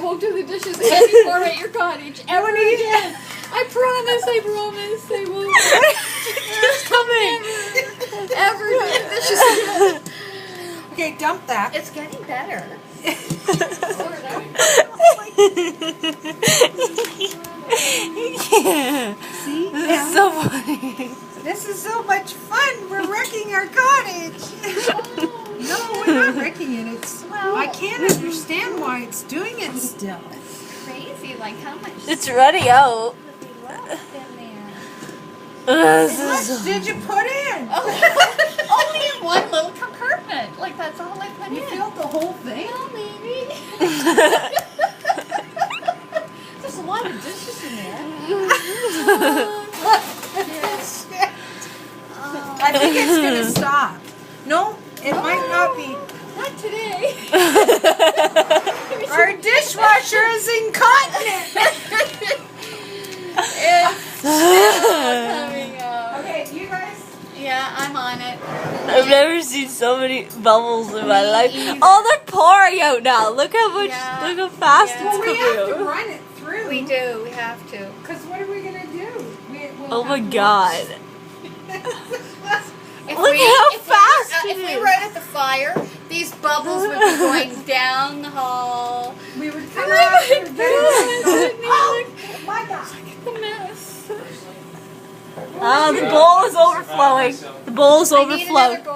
won't do the dishes anymore at your cottage ever again. I promise, I won't. It's coming. Ever do the dishes again. Okay, dump that. It's getting better. See? It's so funny. This is so much fun. We're wrecking our cottage. No, we're not wrecking it. It's I can't understand why it's doing it still. Crazy, like how much It's running out. would be left in there? How much did you put in? Only in one little compartment. Like that's all I put You in. filled the whole thing? Well, maybe. There's a lot of dishes in there. Yes. I think it's going to stop. No, it might not be. Not today. Our dishwasher is incontinent. It's still coming up. Okay, you guys. Yeah, I'm on it. I've never seen so many bubbles in my life. either. Oh, they're pouring out now. Look how much. Yeah. Look how fast Yeah. Well, it's we have to coming out. run it through. We do. We have to. Because what are we going to do? Oh my God. If Look how fast it if we is. were at the fire, these bubbles would be going down the hall. We would Oh come my out God. and oh my God. The mess. The bowl is overflowing. The bowl is I need another overflowing. bowl.